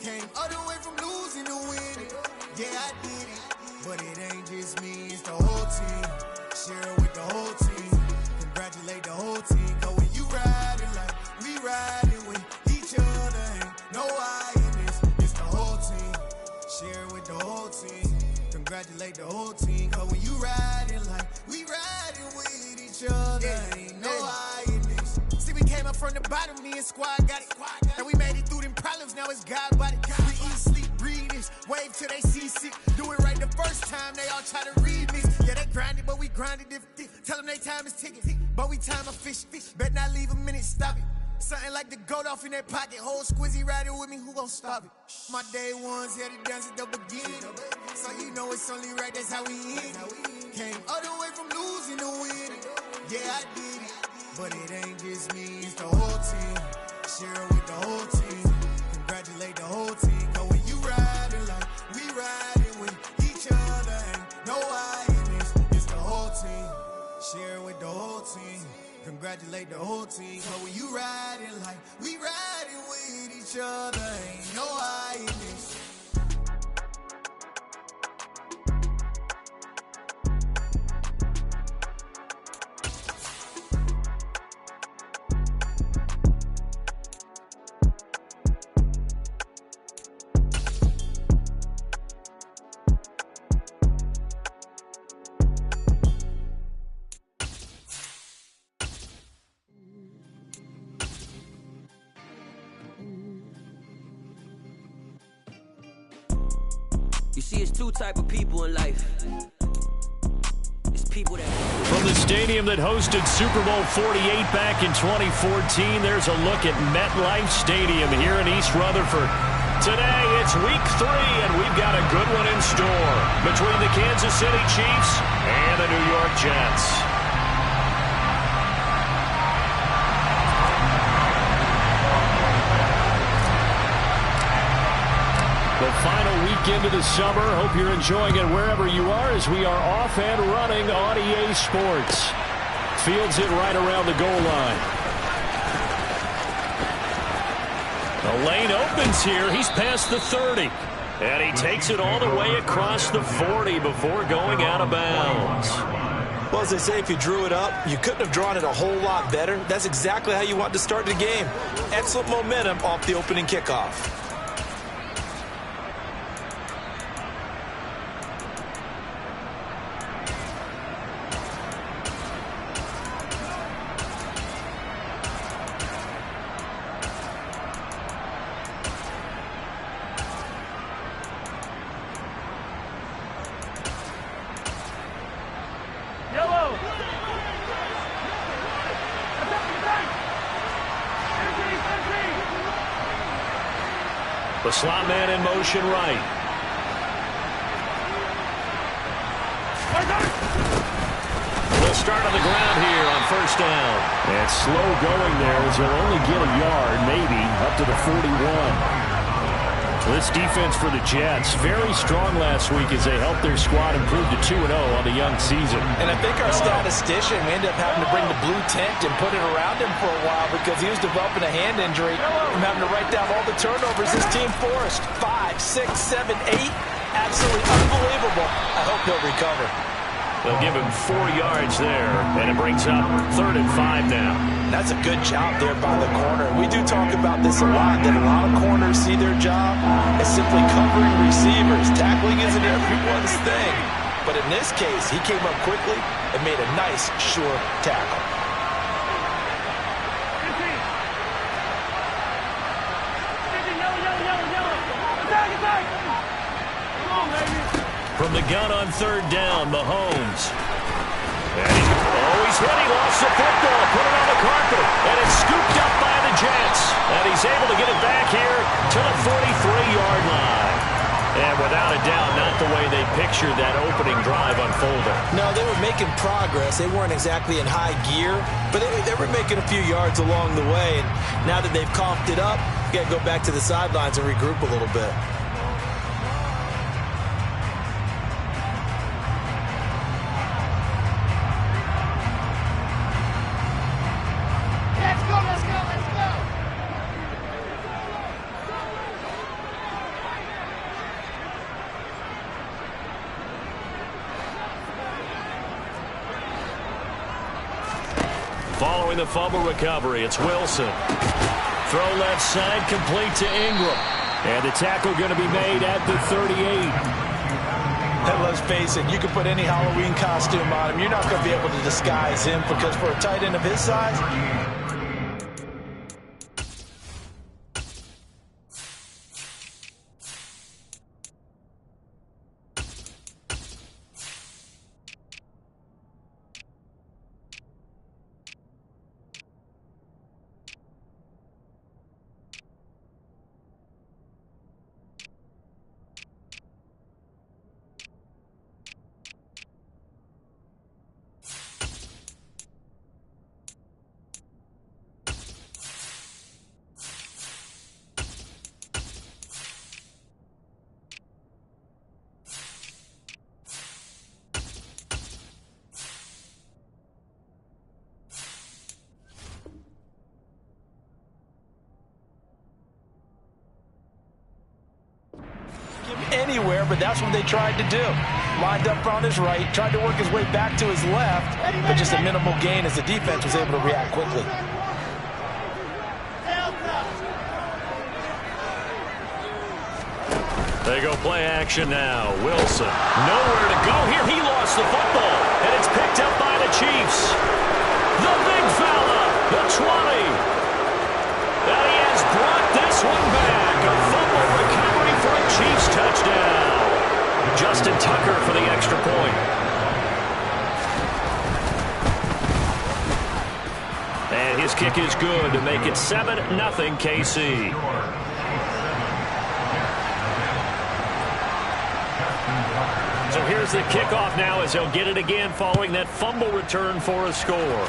Came all the way from losing to winning. Yeah, I did it. But it ain't just me, it's the whole team. Share it with the whole team. Congratulate the whole team. Cause when you riding like we riding with each other, ain't no I in this. It's the whole team. Share it with the whole team. Congratulate the whole team. Cause when you riding like we riding with each other, ain't no I in this. See, we came up from the bottom, me and squad got it. And we made it through them problems, now it's God body. We eat, sleep, breathe this, wave till they see sick. Do it right the first time, they all try to read me. Yeah, they grinded, but we grinded if tell them they time is ticking. But we time a fish. Bet not leave a minute, stop it. Something like the goat off in their pocket. Whole squizzy riding with me, who gon' stop it? My day ones had to dance at the beginning. So you know it's only right, that's how we end. Came all the way from losing to winning. Yeah, I did it. But it ain't just me, it's the whole team. Share it with the whole team. Congratulate the whole team. Cause when you riding like we riding with each other, ain't no I in this. It's the whole team. Share it with the whole team. Congratulate the whole team. Cause when you riding like we riding with each other, ain't no I in this. You see, it's two type of people in life. It's people that... From the stadium that hosted Super Bowl 48 back in 2014, there's a look at MetLife Stadium here in East Rutherford. Today, it's week 3, and we've got a good one in store between the Kansas City Chiefs and the New York Jets. The final weekend of the summer. Hope you're enjoying it wherever you are as we are off and running on EA Sports. Fields it right around the goal line. The lane opens here. He's past the 30. And he takes it all the way across the 40 before going out of bounds. Well, as they say, if you drew it up, you couldn't have drawn it a whole lot better. That's exactly how you want to start the game. Excellent momentum off the opening kickoff. The slot man in motion right. They'll start on the ground here on first down. And slow going there as they'll only get a yard, maybe, up to the 41. This defense for the Jets, very strong last week as they helped their squad improve to 2-0 on the young season. And I think our statistician, we ended up having to bring the blue tent and put it around him for a while because he was developing a hand injury from having to write down all the turnovers his team forced. 5, 6, 7, 8. Absolutely unbelievable. I hope he'll recover. They'll give him 4 yards there, and it brings up 3rd and 5 now. That's a good job there by the corner. We do talk about this a lot, that a lot of corners see their job as simply covering receivers. Tackling isn't everyone's thing. But in this case, he came up quickly and made a nice, sure tackle. From the gun on 3rd down, Mahomes. And he's hit. He lost the football. Put it on the carpet. And it's scooped up by the Jets. And he's able to get it back here to the 43-yard line. And without a doubt, not the way they pictured that opening drive unfolding. No, they were making progress. They weren't exactly in high gear, but they were making a few yards along the way. And now that they've coughed it up, you got to go back to the sidelines and regroup a little bit. following the fumble recovery. It's Wilson. Throw left side, complete to Ingram. And the tackle going to be made at the 38. And let's face it, you can put any Halloween costume on him. You're not going to be able to disguise him because for a tight end of his size, anywhere, but that's what they tried to do. Lined up on his right, tried to work his way back to his left, but just a minimal gain as the defense was able to react quickly. They go play action now. Wilson, nowhere to go here. He lost the football, and it's picked up by the Chiefs. The big fella, the 20. And he has brought this one back. A fumble recovery for a Chiefs touchdown. Justin Tucker for the extra point. And his kick is good to make it 7-0 KC. So here's the kickoff now as he'll get it again following that fumble return for a score.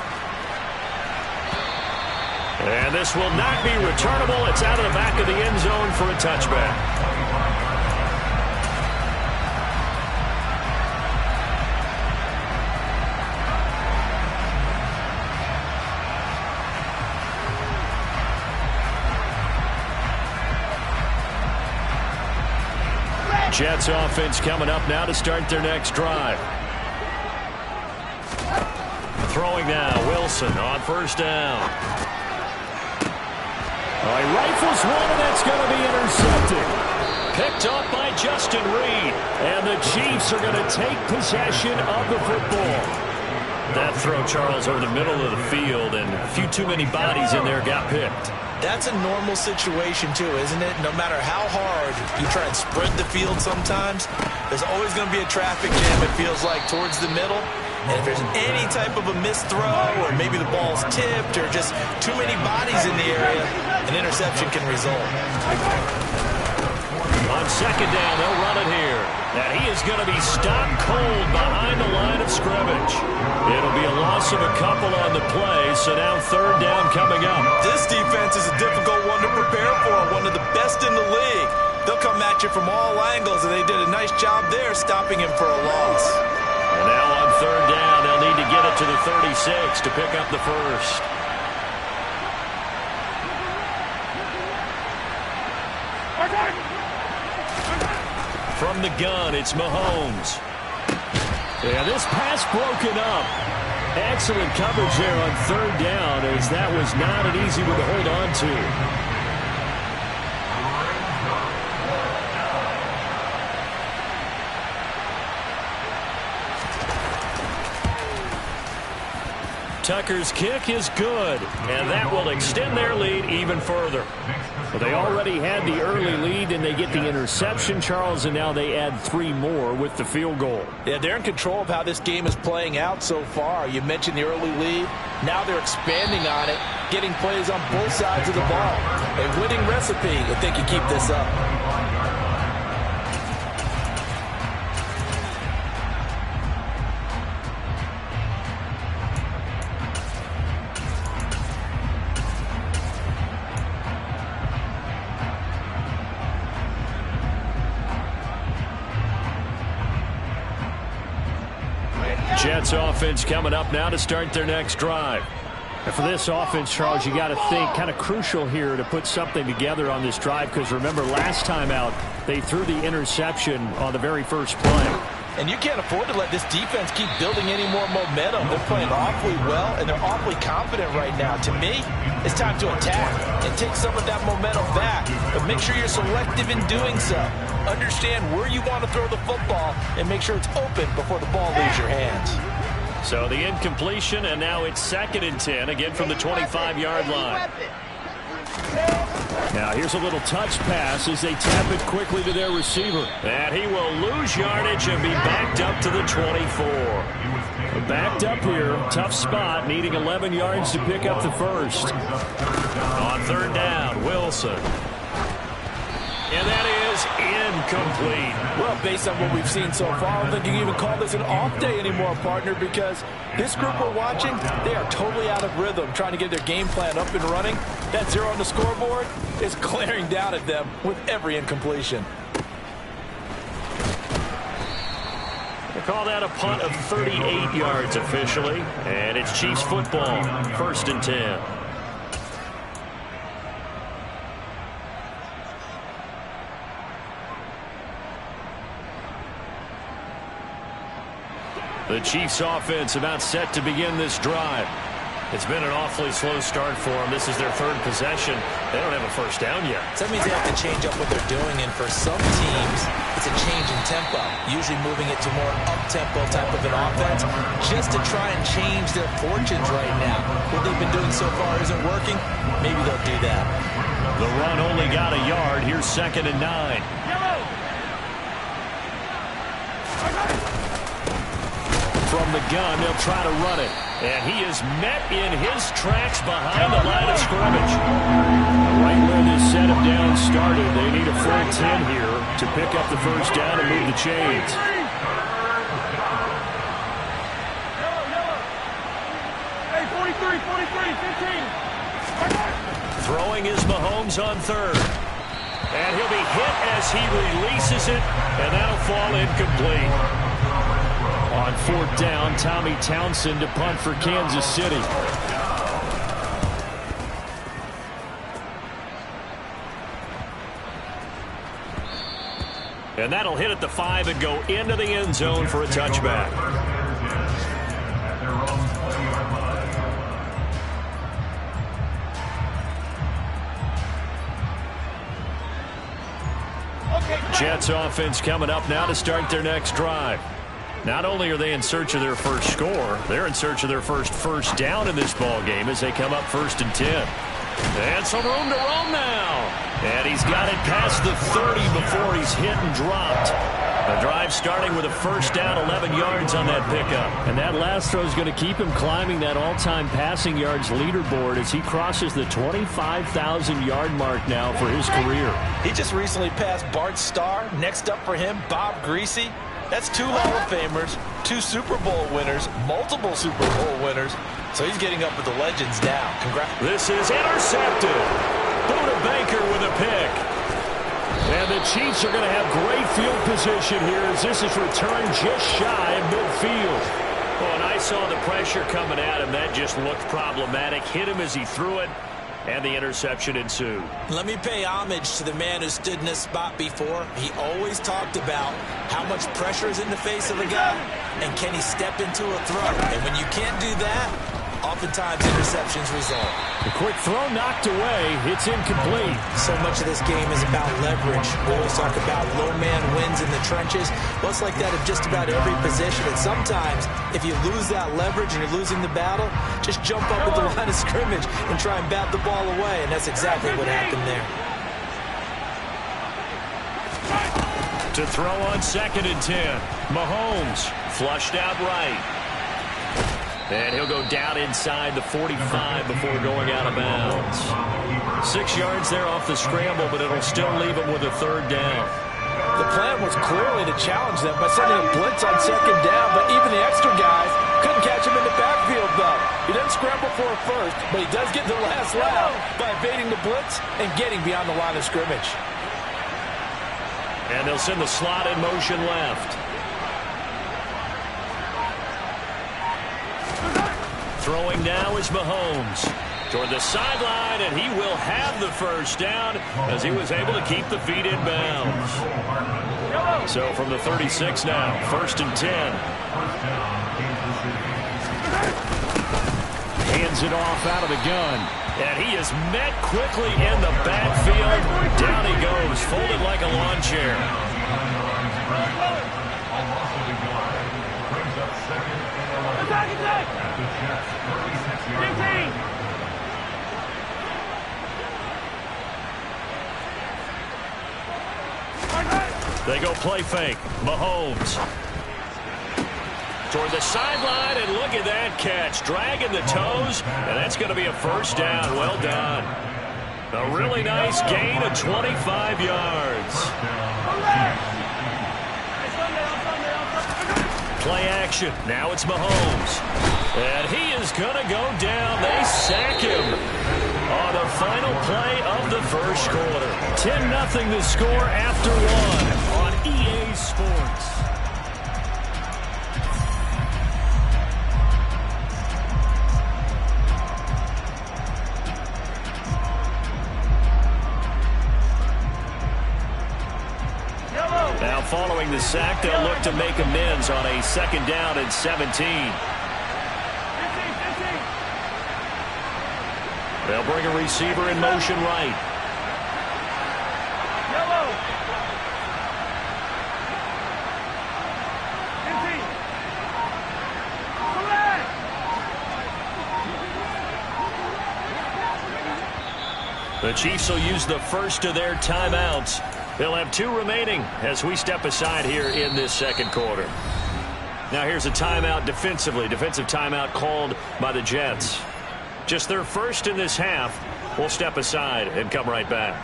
And this will not be returnable. It's out of the back of the end zone for a touchback. Jets offense coming up now to start their next drive. Throwing now, Wilson on first down. He rifles one, and that's going to be intercepted. Picked off by Justin Reed. And the Chiefs are going to take possession of the football. That throw, Charles, over the middle of the field, and a few too many bodies in there got picked. That's a normal situation, too, isn't it? No matter how hard you try and spread the field sometimes, there's always going to be a traffic jam, it feels like, towards the middle. And if there's any type of a missed throw or maybe the ball's tipped or just too many bodies in the area, an interception can result. On second down, they'll run it here. And he is going to be stopped cold behind the line of scrimmage. It'll be a loss of a couple on the play, so now third down coming up. This defense is a difficult one to prepare for, one of the best in the league. They'll come at you from all angles, and they did a nice job there stopping him for a loss. And now on third down, they'll need to get it to the 36 to pick up the first. From the gun, it's Mahomes. And this pass broken up. Excellent coverage there on third down, as that was not an easy one to hold on to. Tucker's kick is good, and that will extend their lead even further. Well, they already had the early lead, and they get the interception, Charles, and now they add 3 more with the field goal. Yeah, they're in control of how this game is playing out so far. You mentioned the early lead. Now they're expanding on it, getting plays on both sides of the ball. A winning recipe if they can keep this up. Jets offense coming up now to start their next drive. And for this offense, Charles, you got to think kind of crucial here to put something together on this drive, because remember last time out they threw the interception on the very first play. And you can't afford to let this defense keep building any more momentum. They're playing awfully well, and they're awfully confident right now. To me, it's time to attack and take some of that momentum back. But make sure you're selective in doing so. Understand where you want to throw the football and make sure it's open before the ball leaves your hands. So the incompletion, and now it's 2nd and 10, again from the 25-yard line. Now here's a little touch pass as they tap it quickly to their receiver. And he will lose yardage and be backed up to the 24. Backed up here, tough spot, needing 11 yards to pick up the first. On 3rd down, Wilson. And that is incomplete. Well, based on what we've seen so far, I don't think you can even call this an off day anymore, partner, because this group we're watching, they are totally out of rhythm, trying to get their game plan up and running. That 0 on the scoreboard is glaring down at them with every incompletion. They call that a punt of 38 yards officially, and it's Chiefs football, 1st and 10. The Chiefs offense about set to begin this drive. It's been an awfully slow start for them. This is their 3rd possession. They don't have a first down yet. So that means they have to change up what they're doing, and for some teams, it's a change in tempo, usually moving it to more up-tempo type of an offense, just to try and change their fortunes right now. What they've been doing so far isn't working. Maybe they'll do that. The run only got a yard. Here's 2nd and 9. From the gun, they'll try to run it. And he is met in his tracks behind the line of scrimmage. Right where this set him down started, they need a full 10 here to pick up the first down and move the chains. Hey, 43, 15. Throwing is Mahomes on 3rd. And he'll be hit as he releases it, and that'll fall incomplete. On 4th down, Tommy Townsend to punt for Kansas City. And that'll hit at the 5 and go into the end zone for a touchback. Jets offense coming up now to start their next drive. Not only are they in search of their first score, they're in search of their first down in this ball game as they come up 1st and 10. And some room to roam now. And he's got it past the 30 before he's hit and dropped. The drive starting with a first down, 11 yards on that pickup. And that last throw is going to keep him climbing that all-time passing yards leaderboard as he crosses the 25,000-yard mark now for his career. He just recently passed Bart Starr. Next up for him, Bob Greasy. That's 2 Hall of Famers, 2 Super Bowl winners, multiple Super Bowl winners. So he's getting up with the legends now. Congrats. This is intercepted. Buda Baker with a pick. And the Chiefs are going to have great field position here as this is returned just shy of midfield. Oh, and I saw the pressure coming at him. That just looked problematic. Hit him as he threw it, and the interception ensued. Let me pay homage to the man who stood in this spot before. He always talked about how much pressure is in the face of a guy, and can he step into a throw. And when you can't do that, oftentimes interceptions result. The quick throw knocked away. It's incomplete. So much of this game is about leverage. We always talk about low man wins in the trenches. Well, it's like that of just about every position. And sometimes, if you lose that leverage and you're losing the battle, just jump up at the line of scrimmage and try and bat the ball away. And that's exactly what happened there. To throw on 2nd and 10. Mahomes flushed out right. And he'll go down inside the 45 before going out of bounds. 6 yards there off the scramble, but it'll still leave him with a 3rd down. The plan was clearly to challenge them by sending a blitz on 2nd down, but even the extra guys couldn't catch him in the backfield, though. He doesn't scramble for a first, but he does get the last lap by evading the blitz and getting beyond the line of scrimmage. And they'll send the slot in motion left. Throwing now is Mahomes toward the sideline, and he will have the first down as he was able to keep the feet in bounds. So from the 36 now, 1st and 10. Hands it off out of the gun. And he is met quickly in the backfield. Down he goes, folded like a lawn chair. They go play fake. Mahomes toward the sideline, and look at that catch. Dragging the toes, and that's going to be a first down. Well done. A really nice gain of 25 yards. Play action. Now it's Mahomes. And he is going to go down. They sack him on the final play of the first quarter. 10-0 the score after one on EA Sports. Now following the sack, they'll look to make amends on a 2nd down and 17. They'll bring a receiver in motion right. The Chiefs will use the first of their timeouts. They'll have 2 remaining as we step aside here in this 2nd quarter. Now here's a timeout defensively. Defensive timeout called by the Jets. Just their first in this half. We'll step aside and come right back.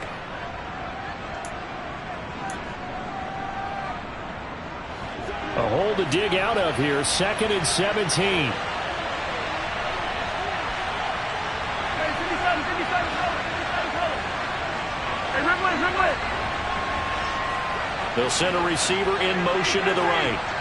A hole to dig out of here. 2nd and 17. They'll send a receiver in motion to the right.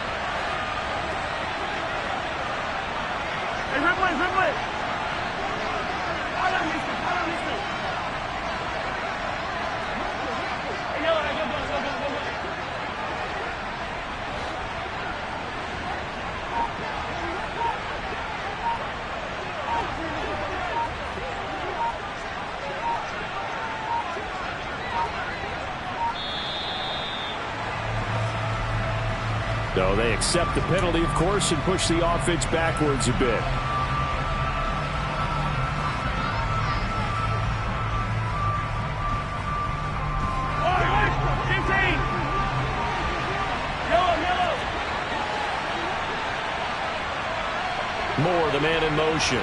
So they accept the penalty, of course, and push the offense backwards a bit. Moore, the man in motion.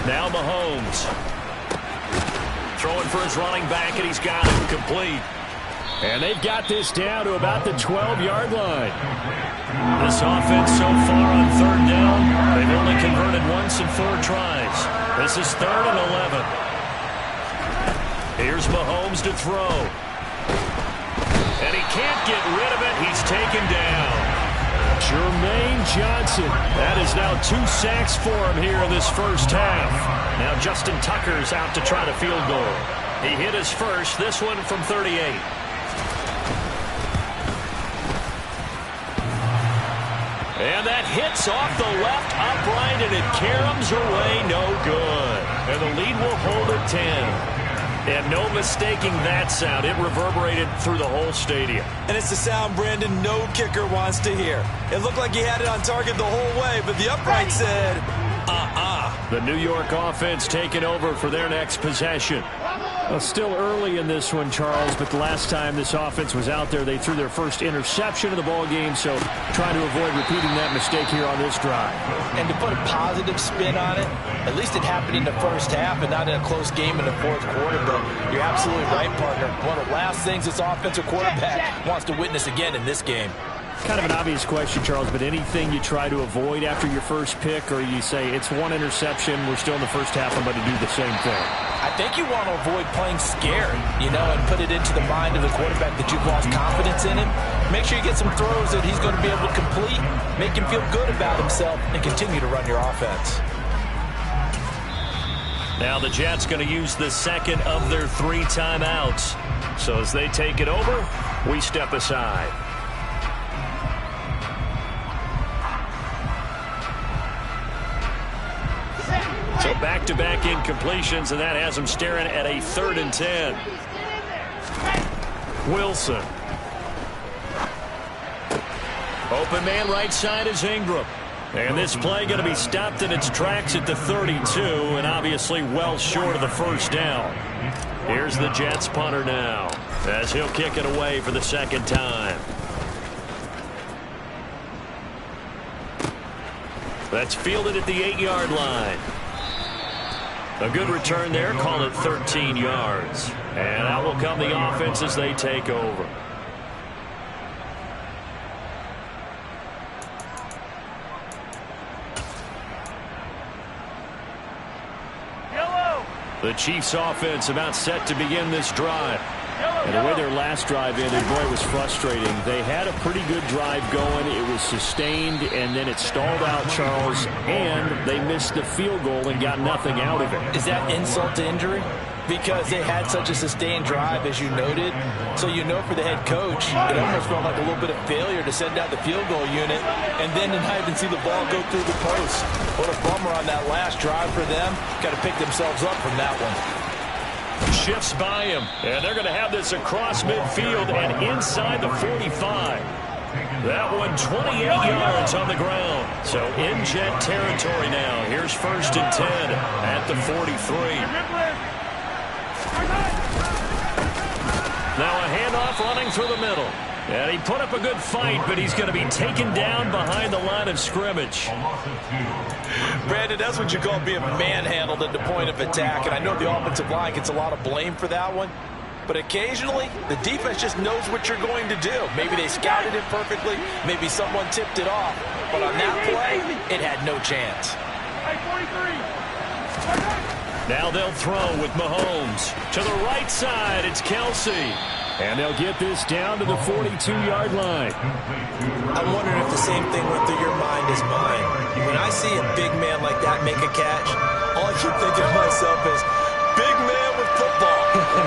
Now Mahomes. Throwing for his running back, and he's got it complete. And they've got this down to about the 12-yard line. This offense so far on 3rd down, they've only converted once in 4 tries. This is 3rd and 11. Here's Mahomes to throw. And he can't get rid of it. He's taken down. Jermaine Johnson. That is now 2 sacks for him here in this first half. Now Justin Tucker's out to try the field goal. He hit his first, this one from 38. And that hits off the left upright, and it caroms away, no good. And the lead will hold at 10. And no mistaking that sound. It reverberated through the whole stadium. And it's the sound Brandon no kicker wants to hear. It looked like he had it on target the whole way, but the upright said, The New York offense taking over for their next possession. Well, still early in this one, Charles, but the last time this offense was out there, they threw their first interception of the ball game, so trying to avoid repeating that mistake here on this drive. And to put a positive spin on it, at least it happened in the first half and not in a close game in the 4th quarter, but you're absolutely right, partner. One of the last things this offensive quarterback wants to witness again in this game. Kind of an obvious question, Charles, but anything you try to avoid after your first pick, or you say it's 1 interception, we're still in the first half, I'm going to do the same thing? I think you want to avoid playing scared, and put it into the mind of the quarterback that you've lost confidence in him. Make sure you get some throws that he's going to be able to complete, make him feel good about himself, and continue to run your offense. Now the Jets going to use the second of their 3 timeouts. So as they take it over, we step aside. So back-to-back incompletions, and that has them staring at a 3rd and 10. Wilson. Open man right side is Ingram. And this play going to be stopped in its tracks at the 32, and obviously well short of the first down. Here's the Jets punter now, as he'll kick it away for the 2nd time. That's fielded at the 8-yard line. A good return there, call it 13 yards. And out will come the offense as they take over. The Chiefs offense about set to begin this drive. And the way their last drive ended, boy, it was frustrating. They had a pretty good drive going. It was sustained, and then it stalled out, Charles, and they missed the field goal and got nothing out of it. Is that insult to injury? Because they had such a sustained drive, as you noted. So you know for the head coach, it almost felt like a little bit of failure to send out the field goal unit and then to not even see the ball go through the post. What a bummer on that last drive for them. Got to pick themselves up from that one. Shifts by him, and they're going to have this across midfield and inside the 45. That one 28 yards on the ground. So in Jet territory now. Here's 1st and 10 at the 43. Now a handoff running through the middle. And he put up a good fight, but he's going to be taken down behind the line of scrimmage. Brandon, that's what you call being manhandled at the point of attack. And I know the offensive line gets a lot of blame for that one. But occasionally, the defense just knows what you're going to do. Maybe they scouted it perfectly. Maybe someone tipped it off. But on that play, it had no chance. Now they'll throw with Mahomes. To the right side, it's Kelsey. And they'll get this down to the 42-yard line. I'm wondering if the same thing went through your mind as mine. When I see a big man like that make a catch, all I keep thinking to myself is, big man with football.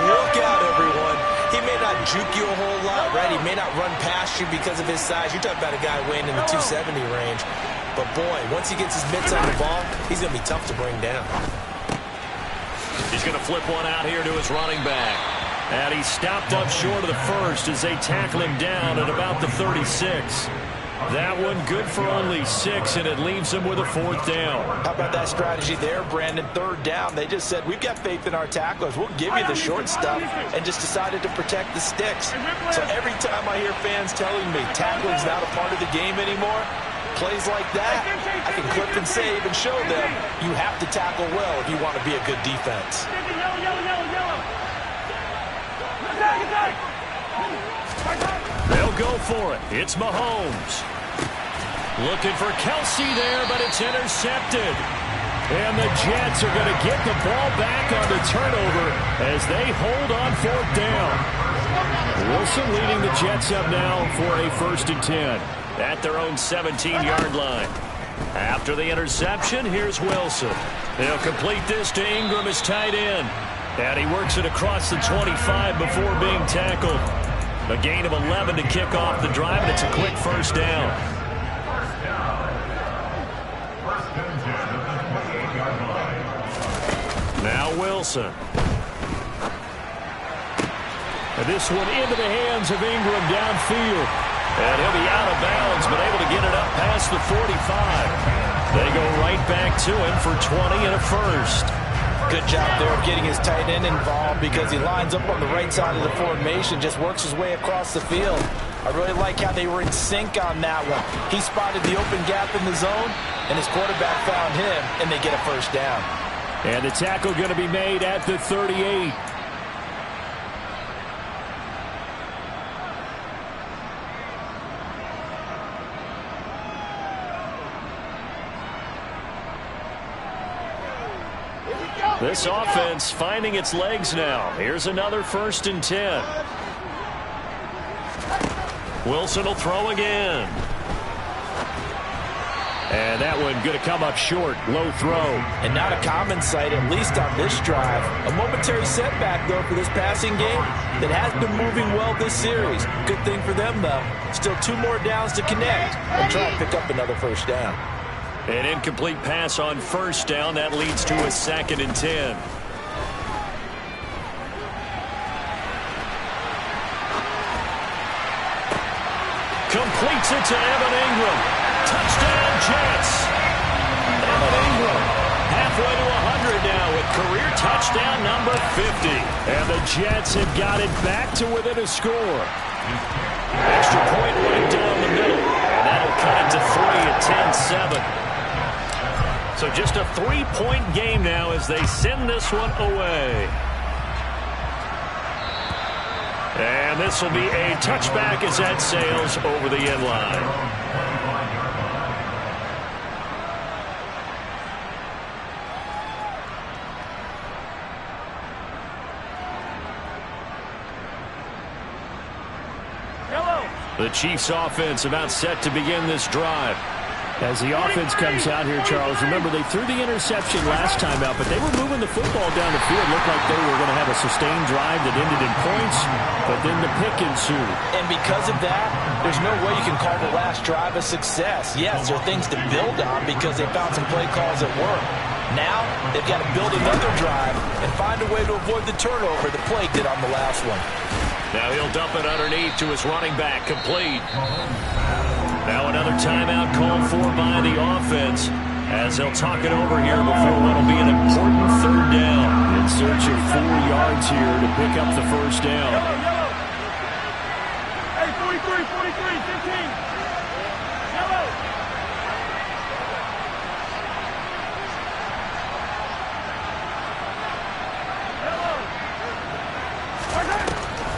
Look out, everyone. He may not juke you a whole lot, right? He may not run past you because of his size. You're talking about a guy weighing in the 270 range. But, boy, once he gets his mitts on the ball, he's going to be tough to bring down. He's going to flip one out here to his running back. And he's stopped up short of the first as they tackle him down at about the 36. That one good for only 6, and it leaves him with a 4th down. How about that strategy there, Brandon? 3rd down. They just said, we've got faith in our tacklers. We'll give you the short stuff, and just decided to protect the sticks. So every time I hear fans telling me tackling's not a part of the game anymore, plays like that, I can clip and save and show them you have to tackle well if you want to be a good defense. They'll go for it. It's Mahomes. Looking for Kelsey there, but it's intercepted. And the Jets are going to get the ball back on the turnover as they hold on 4th down. Wilson leading the Jets up now for a 1st and 10 at their own 17-yard line. After the interception, here's Wilson. They'll complete this to Ingram as tight end. And he works it across the 25 before being tackled. A gain of 11 to kick off the drive, and it's a quick 1st down. Now Wilson. And this one into the hands of Ingram downfield. And he'll be out of bounds, but able to get it up past the 45. They go right back to him for 20 and a 1st. Good job there of getting his tight end involved because he lines up on the right side of the formation, just works his way across the field. I really like how they were in sync on that one. He spotted the open gap in the zone, and his quarterback found him, and they get a 1st down. And the tackle going to be made at the 38. This offense finding its legs now. Here's another 1st and 10. Wilson will throw again. And that one going to come up short. Low throw. And not a common sight, at least on this drive. A momentary setback, though, for this passing game that has been moving well this series. Good thing for them, though. Still 2 more downs to connect and try and pick up another first down. An incomplete pass on first down. That leads to a 2nd and 10. Completes it to Evan Ingram. Touchdown, Jets. Evan Ingram halfway to 100 now with career touchdown number 50. And the Jets have got it back to within a score. Extra point right down the middle. And that'll cut it to 3 at 10-7. So just a 3-point game now as they send this one away. And this will be a touchback as that sails over the end line. The Chiefs offense about set to begin this drive. As the offense comes out here, Charles, remember they threw the interception last time out, but they were moving the football down the field. Looked like they were going to have a sustained drive that ended in points, but then the pick ensued. And because of that, there's no way you can call the last drive a success. Yes, there are things to build on because they found some play calls that work. Now, they've got to build another drive and find a way to avoid the turnover the play did on the last one. Now he'll dump it underneath to his running back, complete. Now another timeout called for by the offense as they'll talk it over here before what will be an important 3rd down. In search of 4 yards here to pick up the first down. Hey, 43, 15. Yellow.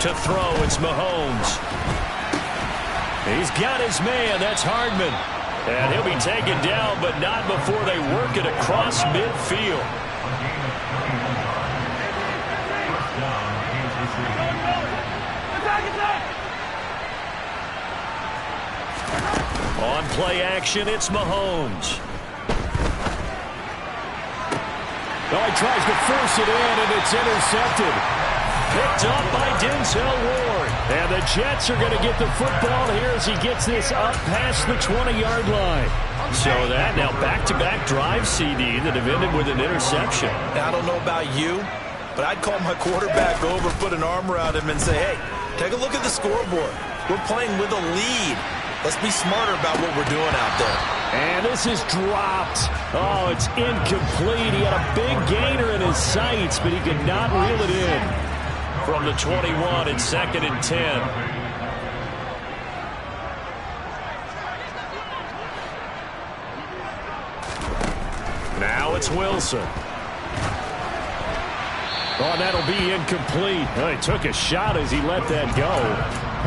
To throw, it's Mahomes. He's got his man. That's Hardman. And he'll be taken down, but not before they work it across midfield. On play action, it's Mahomes. Oh, he tries to force it in, and it's intercepted. Picked up by Denzel Ward. And the Jets are going to get the football here as he gets this up past the 20-yard line. So that now back-to-back drive, CD, that have ended with an interception. I don't know about you, but I'd call my quarterback over, put an arm around him, and say, hey, take a look at the scoreboard. We're playing with a lead. Let's be smarter about what we're doing out there. And this is dropped. Oh, it's incomplete. He had a big gainer in his sights, but he could not reel it in. From the 21, it's 2nd and 10. Now it's Wilson. Oh, that'll be incomplete. Oh, he took a shot as he let that go.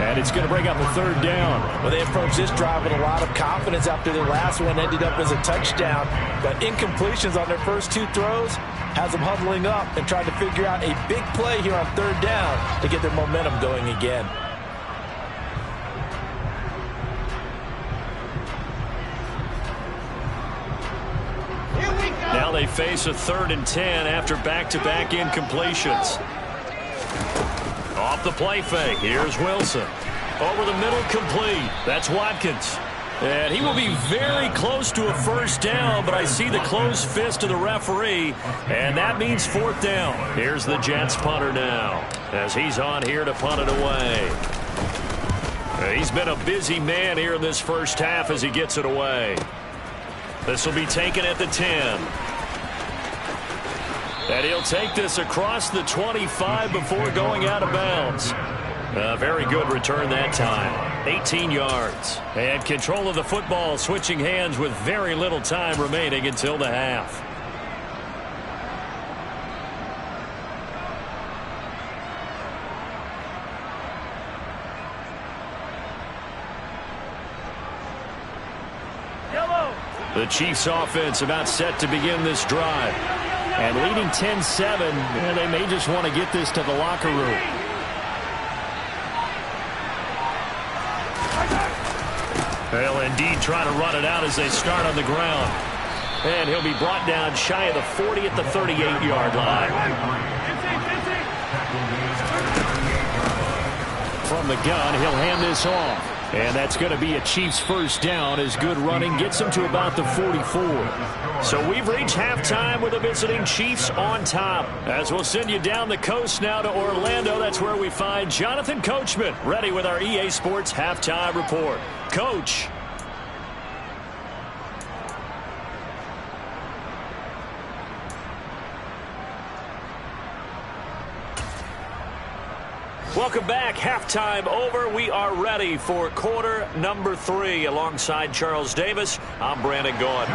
And it's going to bring up a 3rd down. Well, they approached this drive with a lot of confidence after their last one ended up as a touchdown. But incompletions on their first 2 throws has them huddling up and trying to figure out a big play here on 3rd down to get their momentum going again. Now they face a 3rd and 10 after back-to-back incompletions. Off the play fake. Here's Wilson. Over the middle, complete. That's Watkins. And he will be very close to a first down, but I see the closed fist of the referee, and that means 4th down. Here's the Jets punter now as he's on here to punt it away. He's been a busy man here in this first half as he gets it away. This will be taken at the 10. And he'll take this across the 25 before going out of bounds. A very good return that time. 18 yards. And control of the football switching hands with very little time remaining until the half. The Chiefs offense about set to begin this drive. And leading 10-7, and they may just want to get this to the locker room. They'll indeed try to run it out as they start on the ground. And he'll be brought down shy of the 40 at the 38-yard line. From the gun, he'll hand this off. And that's going to be a Chiefs first down as good running gets them to about the 44. So we've reached halftime with the visiting Chiefs on top. As we'll send you down the coast now to Orlando, that's where we find Jonathan Coachman ready with our EA Sports halftime report. Coach. Welcome back. Halftime over. We are ready for quarter number 3. Alongside Charles Davis, I'm Brandon Gaudin.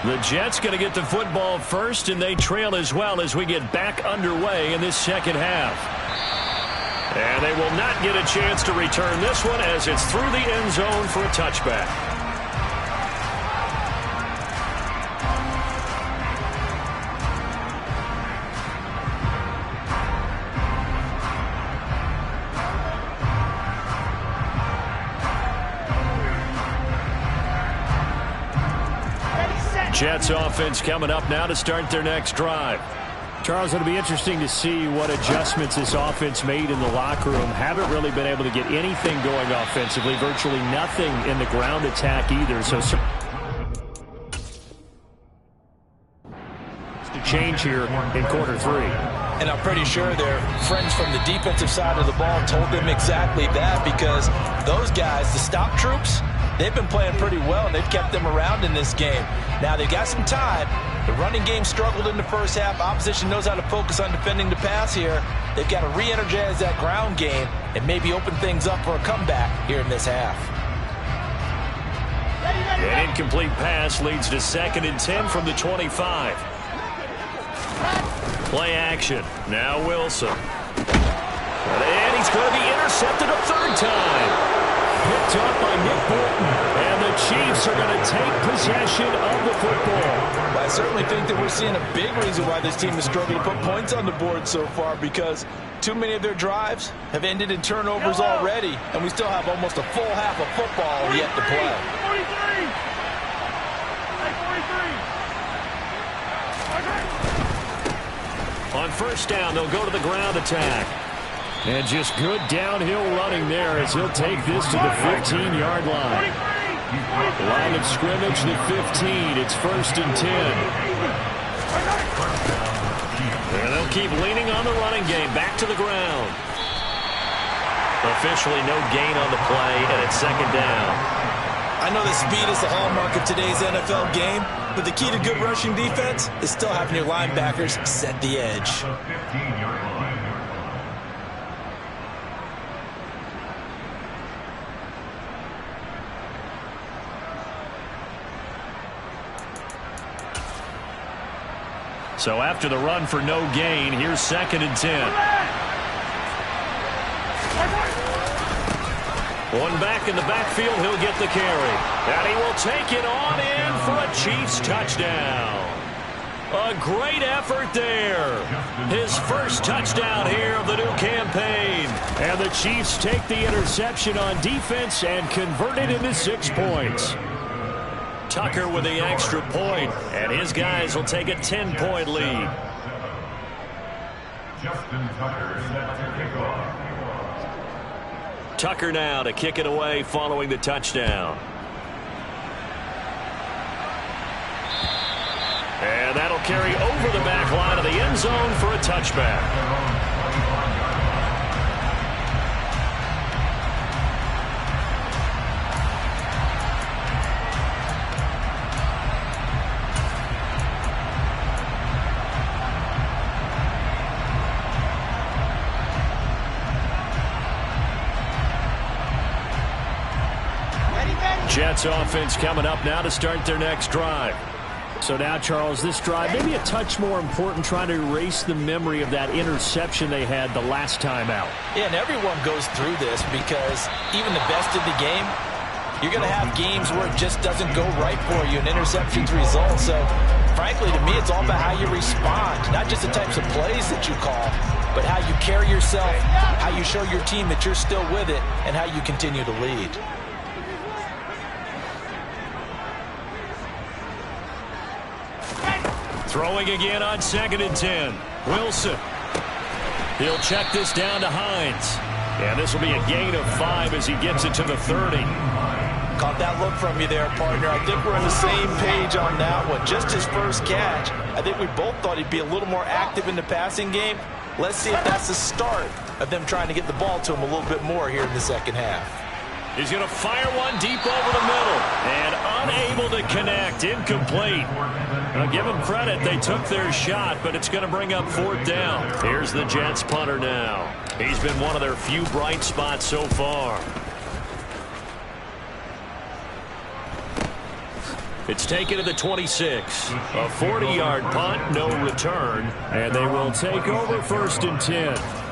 The Jets going to get the football first, and they trail as well as we get back underway in this second half. And they will not get a chance to return this one as it's through the end zone for a touchback. Jets offense coming up now to start their next drive. Charles, it'll be interesting to see what adjustments this offense made in the locker room. Haven't really been able to get anything going offensively. Virtually nothing in the ground attack either. So to change here in quarter 3. And I'm pretty sure their friends from the defensive side of the ball told them exactly that, because those guys, the stop troops, they've been playing pretty well, and they've kept them around in this game. Now, they've got some time. The running game struggled in the first half. Opposition knows how to focus on defending the pass here. They've got to re-energize that ground game and maybe open things up for a comeback here in this half. An incomplete pass leads to 2nd and 10 from the 25. Play action. Now Wilson. And he's going to be intercepted a 3rd time. Picked up by Nick Bolton. And the Chiefs are going to take possession of the football. I certainly think that we're seeing a big reason why this team has struggled to put points on the board so far, because too many of their drives have ended in turnovers already, and we still have almost a full half of football yet to play. 43. On first down, they'll go to the ground attack. And just good downhill running there as he'll take this to the 15-yard line. Line of scrimmage, the 15. It's 1st and 10. And they'll keep leaning on the running game. Back to the ground. Officially no gain on the play, and it's 2nd down. I know that speed is the hallmark of today's NFL game, but the key to good rushing defense is still having your linebackers set the edge. So after the run for no gain, here's 2nd and 10. One back in the backfield, he'll get the carry. And he will take it on in for a Chiefs touchdown. A great effort there. His first touchdown here of the new campaign. And the Chiefs take the interception on defense and convert it into 6 points. Tucker with the extra point, and his guys will take a 10-point lead. Justin Tucker set to kick off. Tucker now to kick it away following the touchdown. And that'll carry over the back line of the end zone for a touchback. Jets offense coming up now to start their next drive. So now, Charles, this drive maybe a touch more important, trying to erase the memory of that interception they had the last time out. Yeah, and everyone goes through this, because even the best in the game, you're going to have games where it just doesn't go right for you, and interceptions result. So, frankly, to me, it's all about how you respond, not just the types of plays that you call. but how you carry yourself, how you show your team that you're still with it, and how you continue to lead. Throwing again on 2nd and 10. Wilson. He'll check this down to Hines. And this will be a gain of 5 as he gets it to the 30. Caught that look from you there, partner. I think we're on the same page on that one. Just his first catch. I think we both thought he'd be a little more active in the passing game. Let's see if that's the start of them trying to get the ball to him a little bit more here in the second half. He's going to fire one deep over the middle. And unable to connect. Incomplete. I'll give them credit. They took their shot, but it's going to bring up 4th down. Here's the Jets punter now. He's been one of their few bright spots so far. It's taken to the 26. A 40-yard punt, no return. And they will take over 1st and 10.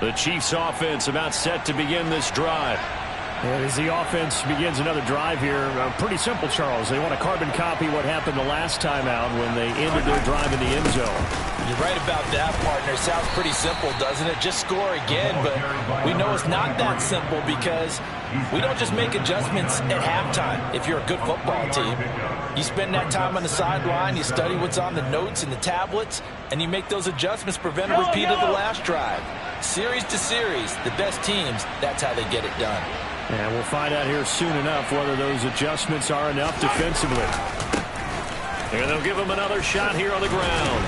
The Chiefs offense about set to begin this drive. And as the offense begins another drive here, pretty simple, Charles. They want to carbon copy what happened the last time out when they ended their drive in the end zone. You're right about that, partner. Sounds pretty simple, doesn't it? Just score again, but we know it's not that simple because we don't just make adjustments at halftime if you're a good football team. You spend that time on the sideline, you study what's on the notes and the tablets, and you make those adjustments, prevent a repeat of the last drive. Series to series, the best teams, that's how they get it done. And we'll find out here soon enough whether those adjustments are enough defensively. And they'll give him another shot here on the ground.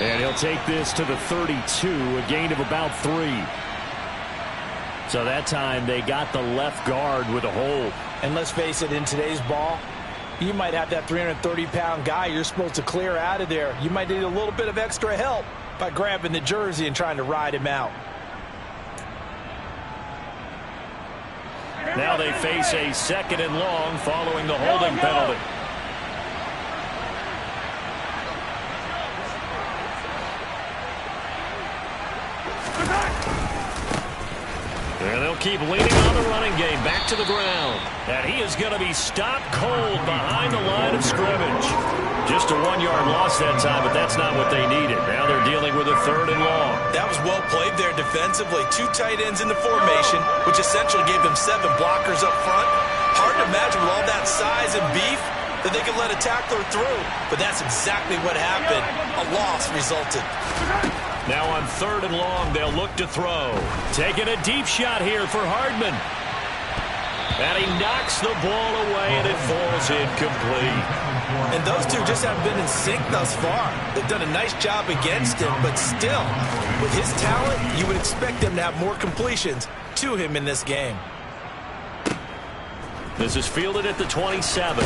And he'll take this to the 32, a gain of about 3. So that time they got the left guard with a hold. And let's face it, in today's ball, you might have that 330-pound guy you're supposed to clear out of there. You might need a little bit of extra help by grabbing the jersey and trying to ride him out. Now they face a 2nd and long following the holding penalty. And they'll keep leaning on the running game back to the ground. And he is going to be stopped cold behind the line of scrimmage. Just a 1-yard loss that time, but that's not what they needed. Now they're dealing with a 3rd and long. That was well played there defensively. 2 tight ends in the formation, which essentially gave them 7 blockers up front. Hard to imagine with all that size and beef that they could let a tackler through. But that's exactly what happened. A loss resulted. Now on 3rd and long, they'll look to throw. Taking a deep shot here for Hardman. And he knocks the ball away, and it falls incomplete. And those two just haven't been in sync thus far. They've done a nice job against him, but still, with his talent, you would expect them to have more completions to him in this game. This is fielded at the 27.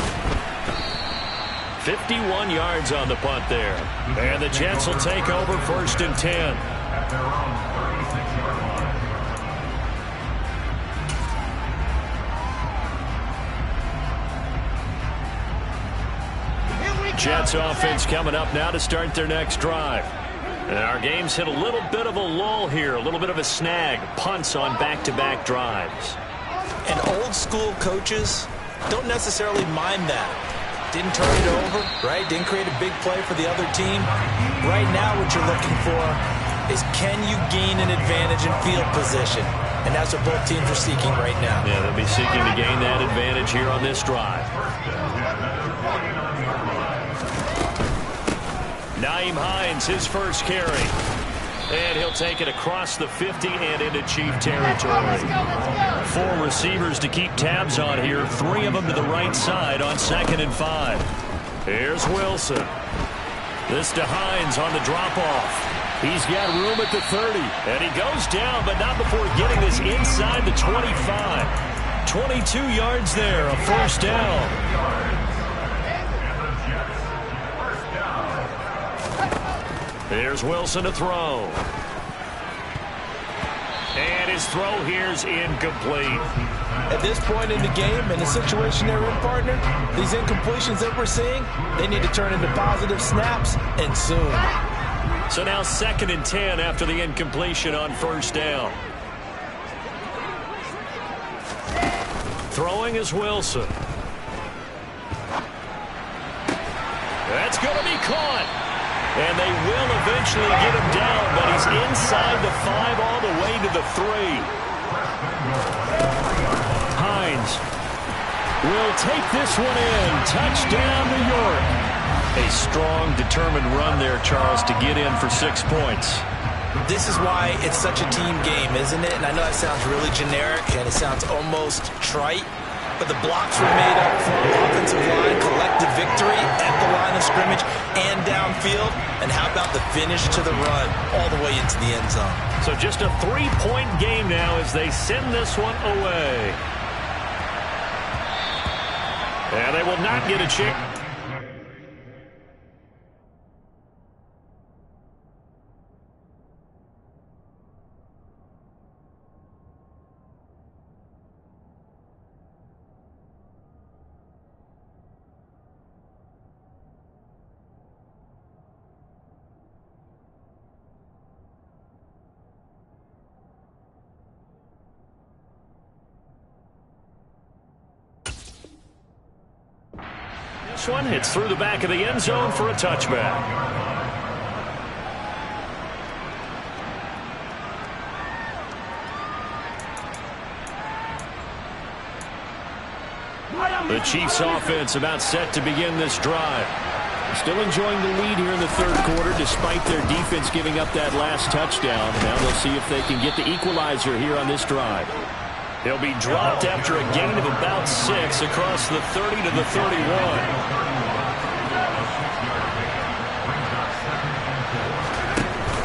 51 yards on the punt there. And the Jets will take over 1st and 10. Jets offense coming up now to start their next drive. And our game's hit a little bit of a lull here, a little bit of a snag. Punts on back-to-back drives. And old school coaches don't necessarily mind that. Didn't turn it over, right? Didn't create a big play for the other team. Right now what you're looking for is can you gain an advantage in field position? And that's what both teams are seeking right now. Yeah, they'll be seeking to gain that advantage here on this drive. Nyheim Hines, his first carry. And he'll take it across the 50 and into Chief territory. 4 receivers to keep tabs on here. 3 of them to the right side on 2nd and 5. Here's Wilson. This to Hines on the drop-off. He's got room at the 30. And he goes down, but not before getting this inside the 25. 22 yards there, a 1st down. There's Wilson to throw. And his throw here's incomplete. At this point in the game, in the situation they're in, partner, these incompletions that we're seeing, they need to turn into positive snaps, and soon. So now 2nd and 10 after the incompletion on 1st down. Throwing is Wilson. That's going to be caught. And they will eventually get him down, but he's inside the 5 all the way to the 3. Hines will take this one in. Touchdown, New York. A strong, determined run there, Charles, to get in for 6 points. This is why it's such a team game, isn't it? And I know that sounds really generic and it sounds almost trite, but the blocks were made up for offensive line, collective victory at the line of scrimmage and downfield. And how about the finish to the run all the way into the end zone? So just a 3-point game now as they send this one away. And they will not get a chance. This one hits through the back of the end zone for a touchback. The Chiefs offense about set to begin this drive. Still enjoying the lead here in the third quarter despite their defense giving up that last touchdown. Now they'll see if they can get the equalizer here on this drive. He'll be dropped after a gain of about 6 across the 30 to the 31.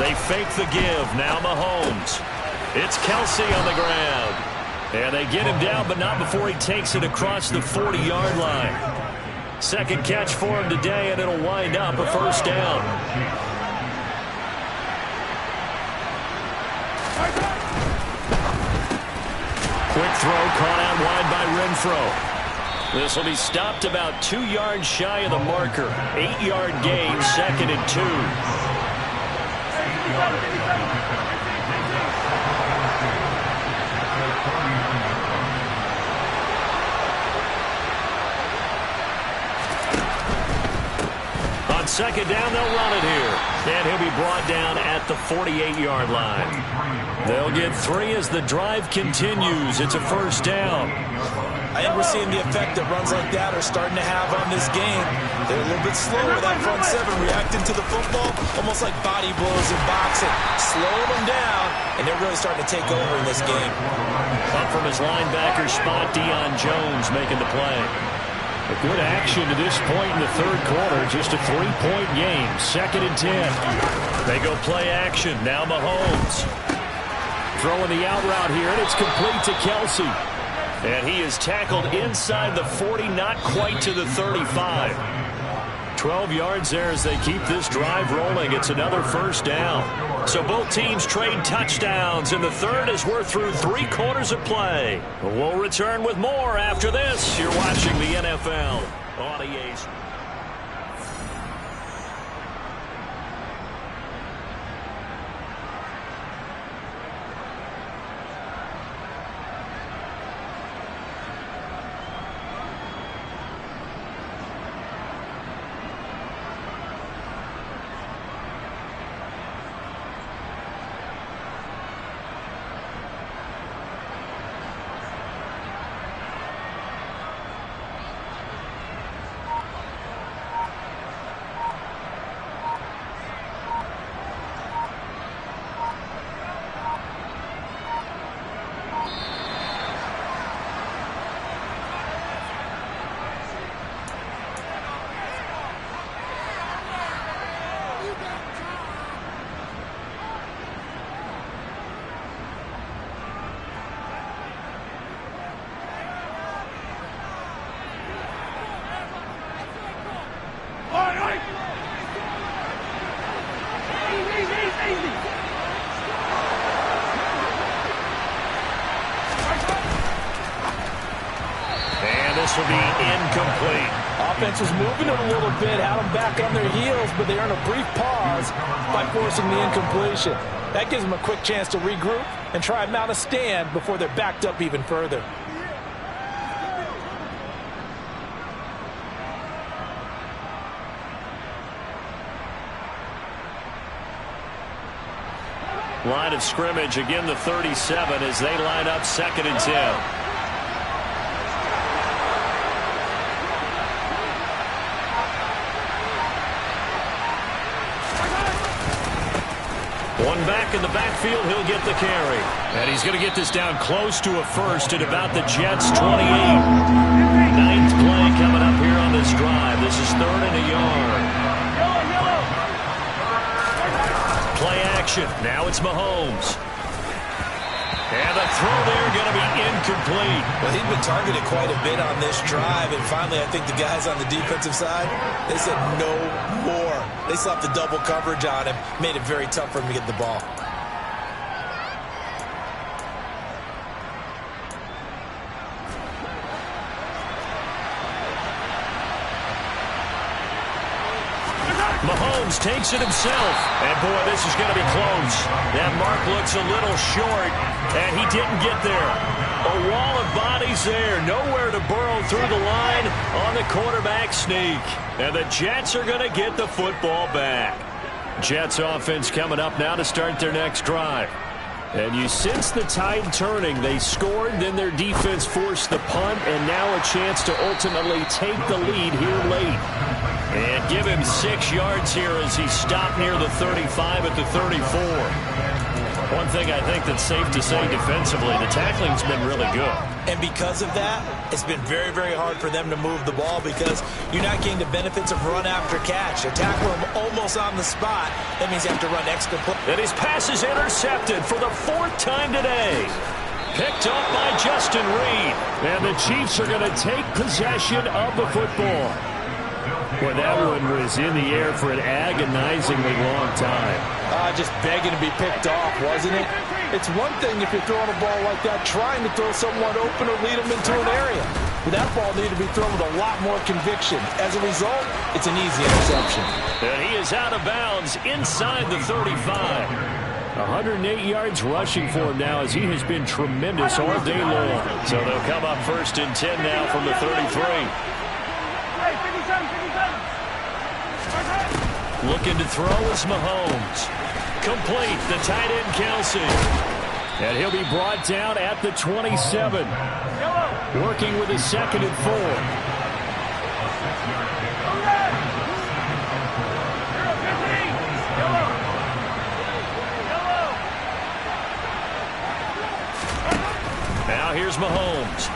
They fake the give. Now Mahomes. It's Kelsey on the ground. And they get him down, but not before he takes it across the 40-yard line. Second catch for him today, and it'll wind up a first down. Quick throw caught out wide by Renfro. This will be stopped about 2 yards shy of the marker. 8-yard gain, 2nd and 2. On second down, they'll run it here. And he'll be brought down at the 48-yard line. They'll get 3 as the drive continues. It's a first down. I think we're seeing the effect that runs like that are starting to have on this game. They're a little bit slower, that front 7, reacting to the football, almost like body blows in boxing. Slowing them down, and they're really starting to take over in this game. Up from his linebacker spot, Deion Jones making the play. A good action to this point in the third quarter. Just a 3-point game. 2nd and 10. They go play action. Now Mahomes. Throwing the out route here, and it's complete to Kelsey. And he is tackled inside the 40, not quite to the 35. 12 yards there as they keep this drive rolling. It's another first down. So both teams trade touchdowns in the third as we're through 3 quarters of play. We'll return with more after this. You're watching the NFL on EA. This will be incomplete. Offense was moving it a little bit, had them back on their heels, but they earn a brief pause by forcing the incompletion. That gives them a quick chance to regroup and try and mount a stand before they're backed up even further. line of scrimmage. Again, the 37 as they line up 2nd and 10. One back in the backfield, he'll get the carry. And he's going to get this down close to a first at about the Jets' 28. 9th play coming up here on this drive. This is 3rd and a yard. Play action. Now it's Mahomes. And the throw there going to be incomplete. Well, he'd been targeted quite a bit on this drive, and finally I think the guys on the defensive side, they said no more. They slapped the double coverage on him, made it very tough for him to get the ball. Mahomes takes it himself. And, boy, this is going to be close. That mark looks a little short, and he didn't get there. A wall of bodies there. Nowhere to burrow through the line on the quarterback sneak. And the Jets are going to get the football back. Jets offense coming up now to start their next drive. And you sense the tide turning. They scored, then their defense forced the punt, and now a chance to ultimately take the lead here late. And give him 6 yards here as he stopped near the 35 at the 34. One thing I think that's safe to say defensively, the tackling's been really good. And because of that, it's been very, very hard for them to move the ball because you're not getting the benefits of run after catch. You tackle him almost on the spot. That means you have to run extra play. And his pass is intercepted for the 4th time today. Picked up by Justin Reed. And the Chiefs are going to take possession of the football. Boy, that one was in the air for an agonizingly long time. Just begging to be picked off, wasn't it? It's one thing if you're throwing a ball like that, trying to throw someone open or lead them into an area. But that ball needed to be thrown with a lot more conviction. As a result, it's an easy interception. And he is out of bounds inside the 35. 108 yards rushing for him now as he has been tremendous all day long. So they'll come up 1st and 10 now from the 33. Looking to throw is Mahomes. Complete, the tight end Kelsey. And he'll be brought down at the 27. Working with his 2nd and 4. Now here's Mahomes.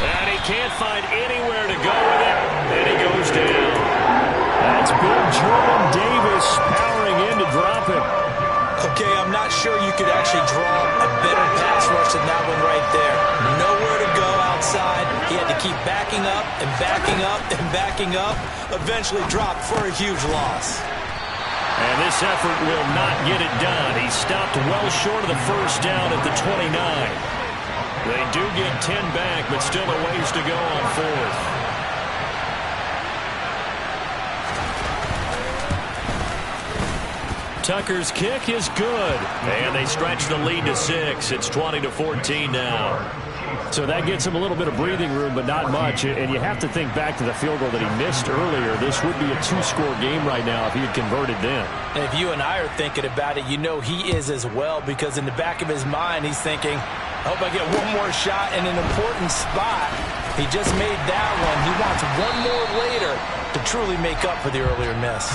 And he can't find anywhere to go with it. And he goes down. That's big Jordan Davis powering in to drop him. Okay, I'm not sure you could actually draw a better pass rush than that one right there. Nowhere to go outside. He had to keep backing up and backing up and backing up. Eventually dropped for a huge loss. And this effort will not get it done. He stopped well short of the 1st down at the 29. They do get 10 back, but still a ways to go on 4th. Tucker's kick is good. And they stretch the lead to 6. It's 20-14 now. So that gets him a little bit of breathing room, but not much. And you have to think back to the field goal that he missed earlier. This would be a 2-score game right now if he had converted then. And if you and I are thinking about it, you know he is as well, because in the back of his mind, he's thinking, I hope I get one more shot in an important spot. He just made that one. He wants one more later to truly make up for the earlier miss.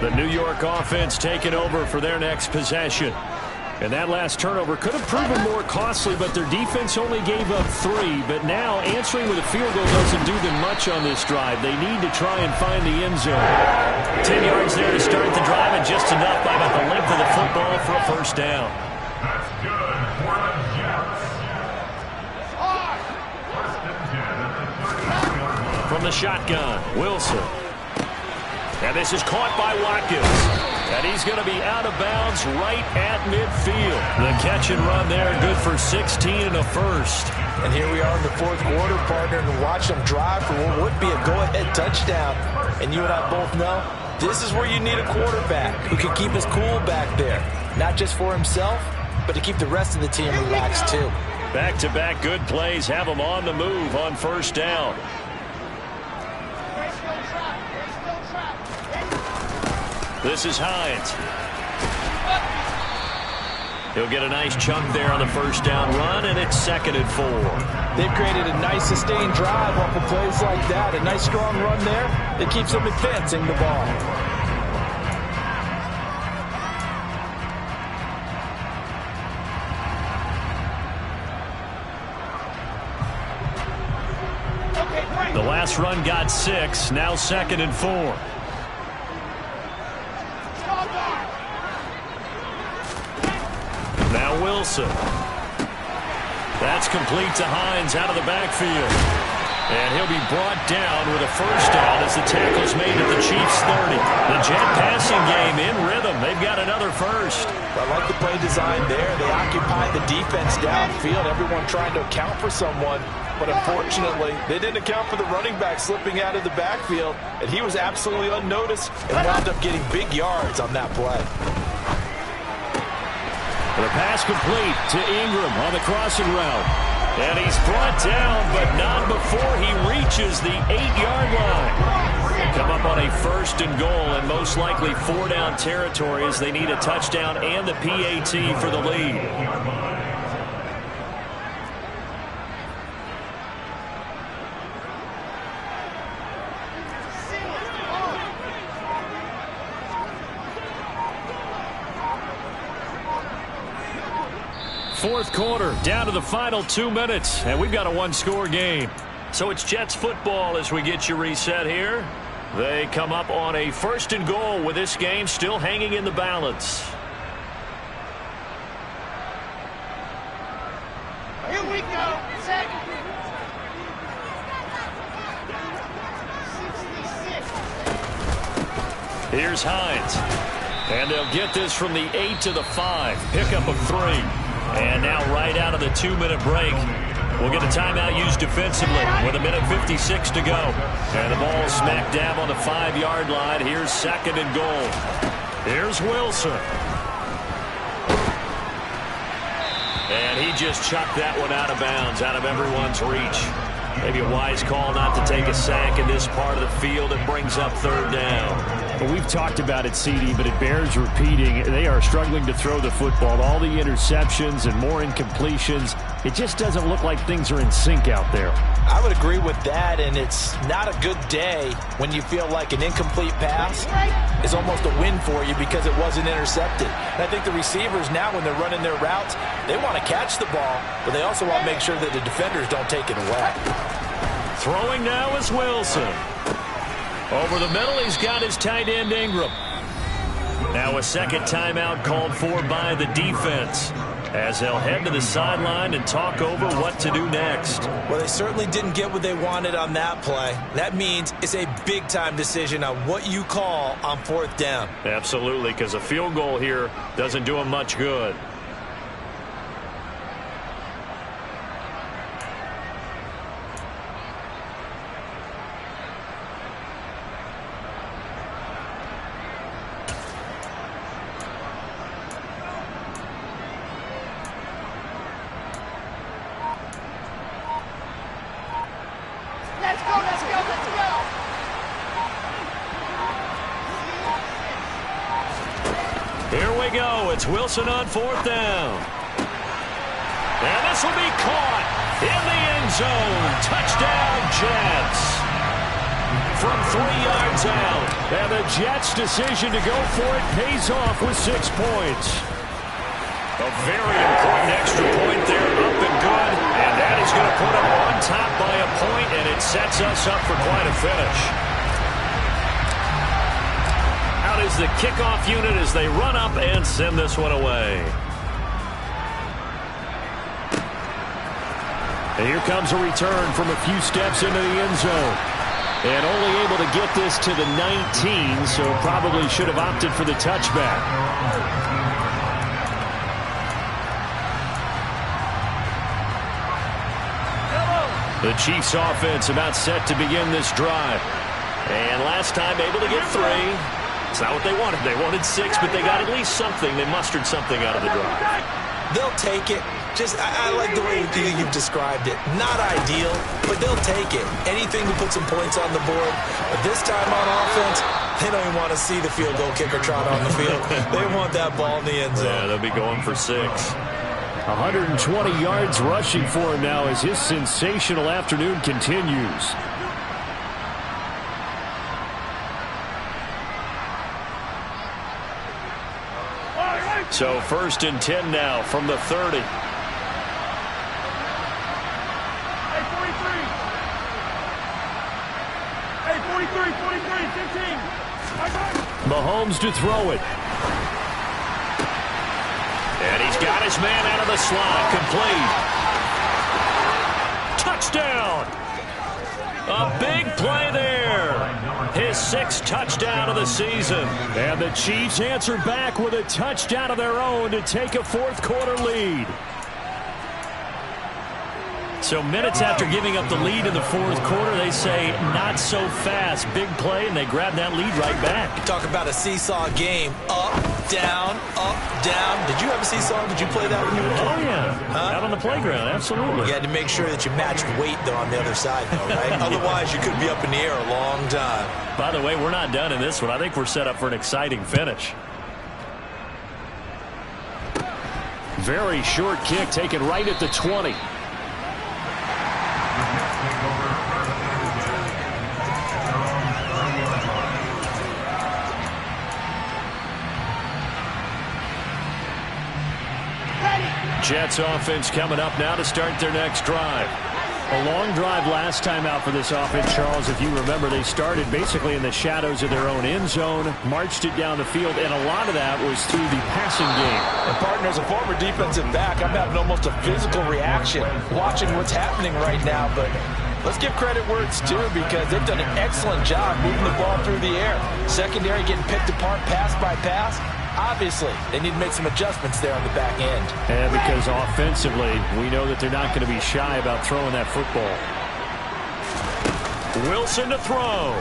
The New York offense taking over for their next possession. And that last turnover could have proven more costly, but their defense only gave up 3. But now answering with a field goal doesn't do them much on this drive. They need to try and find the end zone. 10 yards there to start the drive, and just enough by about the length of the football for a 1st down. That's good for the Jets. From the shotgun, Wilson. And this is caught by Watkins. And he's going to be out of bounds right at midfield. The catch and run there, good for 16 and a 1st. And here we are in the 4th quarter, partner, and watch them drive for what would be a go-ahead touchdown. And you and I both know this is where you need a quarterback who can keep his cool back there. Not just for himself, but to keep the rest of the team relaxed too. Back-to-back good plays have them on the move on first down. This is Hines. He'll get a nice chunk there on the first down run, and it's 2nd and 4. They've created a nice sustained drive off of plays like that. A nice strong run there that keeps them advancing the ball. The last run got 6, now 2nd and 4. Now Wilson. That's complete to Hines out of the backfield. And he'll be brought down with a first down as the tackle's made at the Chiefs' 30. The Jet passing game in rhythm. They've got another first. I like the play design there. They occupied the defense downfield, everyone trying to account for someone. But unfortunately, they didn't account for the running back slipping out of the backfield, and he was absolutely unnoticed and wound up getting big yards on that play. The pass complete to Ingram on the crossing route. And he's brought down, but not before he reaches the 8-yard line. Come up on a 1st and goal, and most likely 4-down territory as they need a touchdown and the PAT for the lead. Fourth quarter, down to the final 2 minutes, and we've got a one-score game. So it's Jets football as we get you reset here. They come up on a 1st and goal with this game still hanging in the balance. Here we go. Second. 66. Here's Hines. And they'll get this from the 8 to the 5. Pickup of 3. And now right out of the 2-minute break, we'll get a timeout used defensively with 1:56 to go. And the ball smack dab on the 5-yard line. Here's 2nd and goal. Here's Wilson. And he just chucked that one out of bounds, out of everyone's reach. Maybe a wise call not to take a sack in this part of the field. It brings up 3rd down. Well, we've talked about it, CD, but it bears repeating. They are struggling to throw the football. All the interceptions and more incompletions. It just doesn't look like things are in sync out there. I would agree with that, and it's not a good day when you feel like an incomplete pass is almost a win for you because it wasn't intercepted. And I think the receivers now, when they're running their routes, they want to catch the ball, but they also want to make sure that the defenders don't take it away. Throwing now is Wilson. Over the middle, he's got his tight end Ingram. Now a second timeout called for by the defense as they'll head to the sideline and talk over what to do next. Well, they certainly didn't get what they wanted on that play. That means it's a big-time decision on what you call on 4th down. Absolutely, because a field goal here doesn't do them much good. It's Wilson on 4th down. And this will be caught in the end zone. Touchdown, Jets. From 3 yards out. And the Jets' decision to go for it pays off with 6 points. A very important extra point there, up and good. And that is going to put them on top by a point, and it sets us up for quite a finish. Is the kickoff unit as they run up and send this one away. And here comes a return from a few steps into the end zone. And only able to get this to the 19, so probably should have opted for the touchback. The Chiefs offense about set to begin this drive. And last time able to get 3. It's not what they wanted. They wanted 6, but they got at least something. They mustered something out of the drive. They'll take it. I like the way you've described it. Not ideal, but they'll take it. Anything to put some points on the board. But this time on offense, they don't even want to see the field goal kicker trot on the field. They want that ball in the end zone. Yeah, they'll be going for 6. 120 yards rushing for him now as his sensational afternoon continues. So 1st and 10 now from the 30. Mahomes to throw it. And he's got his man out of the slot. Complete. Touchdown. A big play there. His 6th touchdown of the season. And the Chiefs answer back with a touchdown of their own to take a 4th quarter lead. So minutes after giving up the lead in the 4th quarter, they say not so fast. Big play, and they grab that lead right back. Talk about a seesaw game. Up, down, up, down. Did you have a seesaw? Did you play that when you were a kid? Oh, yeah. Out on the playground, absolutely. You had to make sure that you matched weight, though, on the other side, though, right? Otherwise, you could be up in the air a long time. By the way, we're not done in this one. I think we're set up for an exciting finish. Very short kick taken right at the 20. Jets offense coming up now to start their next drive. A long drive last time out for this offense, Charles. If you remember, they started basically in the shadows of their own end zone, marched it down the field, and a lot of that was through the passing game. And partner, as a former defensive back, I'm having almost a physical reaction watching what's happening right now. But let's give credit where it's due, because they've done an excellent job moving the ball through the air. Secondary getting picked apart pass by pass. Obviously, they need to make some adjustments there on the back end. And because offensively, we know that they're not going to be shy about throwing that football. Wilson to throw.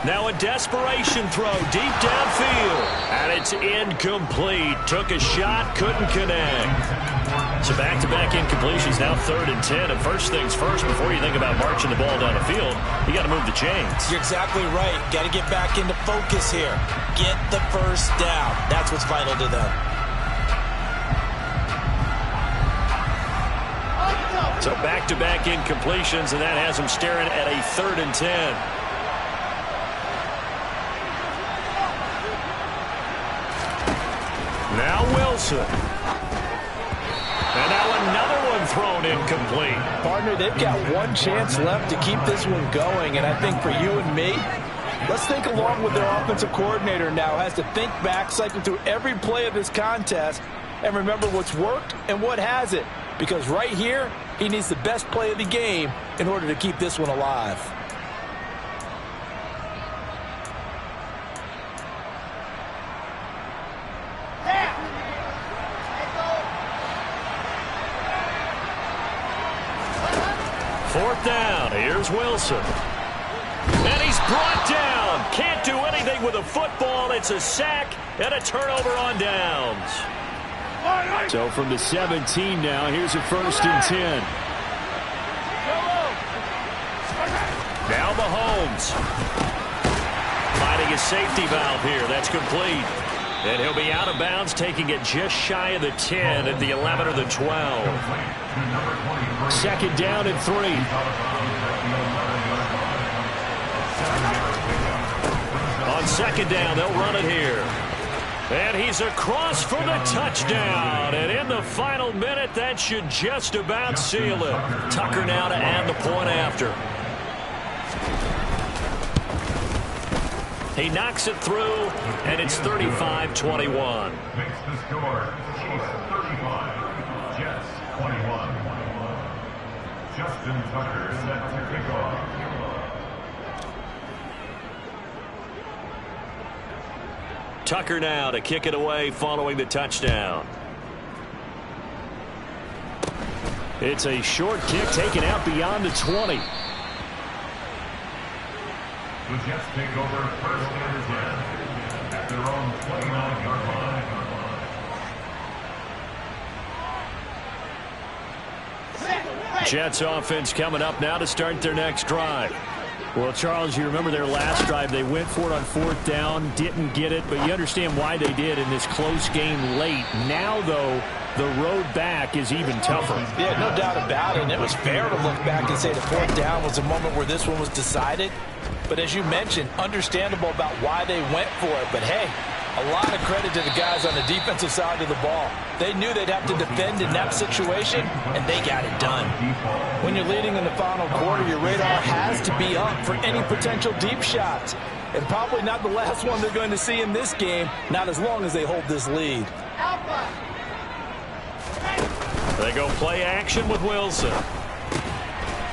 Now a desperation throw deep downfield. And it's incomplete. Took a shot, couldn't connect. So back-to-back incompletions, now 3rd and 10. And first things first, before you think about marching the ball down the field, you got to move the chains. You're exactly right. Got to get back into focus here. Get the first down. That's what's vital to them. So back-to-back incompletions, and that has them staring at a 3rd and 10. Now Wilson. And now another one thrown incomplete. Partner, they've got one chance left to keep this one going, and I think for you and me, let's think along with their offensive coordinator now. Has to think back, cycle through every play of this contest, and remember what's worked and what hasn't. Because right here, he needs the best play of the game in order to keep this one alive. Fourth down. Here's Wilson. And he's brought down. Can't do anything with a football. It's a sack and a turnover on downs. So from the 17 now, here's a 1st and 10. Now Mahomes. Finding his safety valve here. That's complete. And he'll be out of bounds, taking it just shy of the 10 at the 11 or the 12. 2nd down and 3. On 2nd down, they'll run it here. And he's across for the touchdown. And in the final minute, that should just about seal it. Tucker now to add the point after. He knocks it through, and it's 35-21. Makes the score. Chiefs 35, Jets 21. Justin Tucker set to kick off. Tucker now to kick it away following the touchdown. It's a short kick taken out beyond the 20. The Jets take over 1st and 10 at their own 29-yard line. Jets offense coming up now to start their next drive. Well, Charles, you remember their last drive. They went for it on 4th down, didn't get it, but you understand why they did in this close game late. Now, though, the road back is even tougher. Yeah, no doubt about it. And it was fair to look back and say the 4th down was a moment where this one was decided. But as you mentioned, understandable about why they went for it. But, hey, a lot of credit to the guys on the defensive side of the ball. They knew they'd have to defend in that situation, and they got it done. When you're leading in the final quarter, your radar has to be up for any potential deep shots. And probably not the last one they're going to see in this game, not as long as they hold this lead. They go play action with Wilson.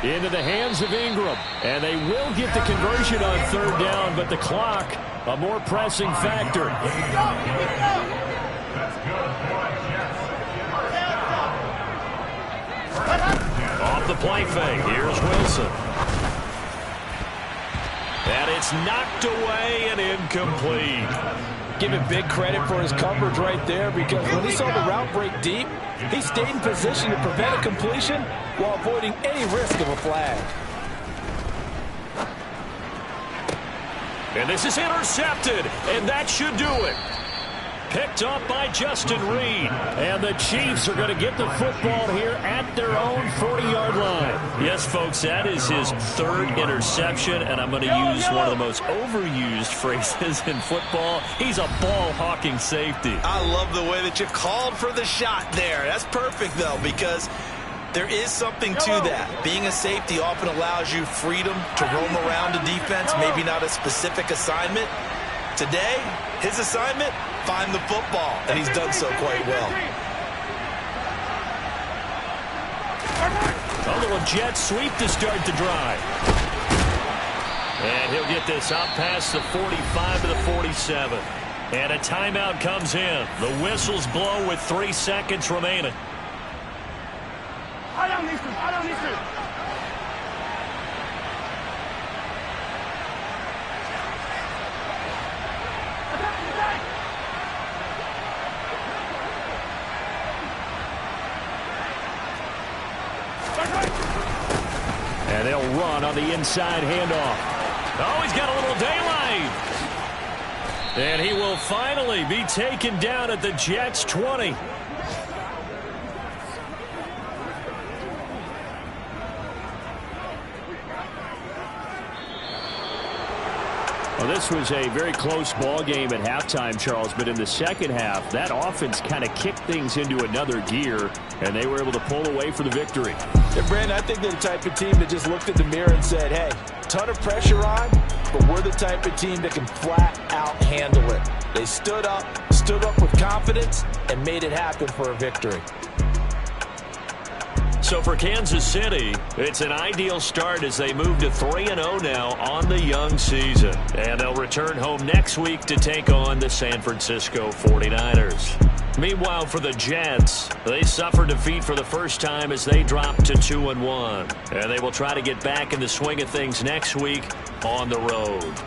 Into the hands of Ingram. And they will get the conversion on 3rd down, but the clock, a more pressing factor. Off the play fake, here's Wilson. And it's knocked away and incomplete. Give him big credit for his coverage right there, because when he saw the route break deep, he stayed in position to prevent a completion while avoiding any risk of a flag. And this is intercepted, and that should do it. Picked up by Justin Reed. And the Chiefs are going to get the football here at their own 40-yard line. Yes, folks, that is his 3rd interception, and I'm going to use one of the most overused phrases in football. He's a ball-hawking safety. I love the way that you called for the shot there. That's perfect, though, because there is something to that. Being a safety often allows you freedom to roam around a defense, maybe not a specific assignment. Today, his assignment, find the football, and he's done so quite well. A little jet sweep to start the drive. And he'll get this out past the 45 to the 47. And a timeout comes in. The whistles blow with 3 seconds remaining. I don't need to. And they'll run on the inside handoff. Oh, he's got a little daylight. And he will finally be taken down at the Jets' 20. Well, this was a very close ball game at halftime, Charles, but in the second half, that offense kind of kicked things into another gear, and they were able to pull away for the victory. Yeah, Brandon, I think they're the type of team that just looked at the mirror and said, hey, ton of pressure on, but we're the type of team that can flat out handle it. They stood up with confidence, and made it happen for a victory. So for Kansas City, it's an ideal start as they move to 3-0 now on the young season. And they'll return home next week to take on the San Francisco 49ers. Meanwhile, for the Jets, they suffered defeat for the first time as they dropped to 2-1. And they will try to get back in the swing of things next week on the road.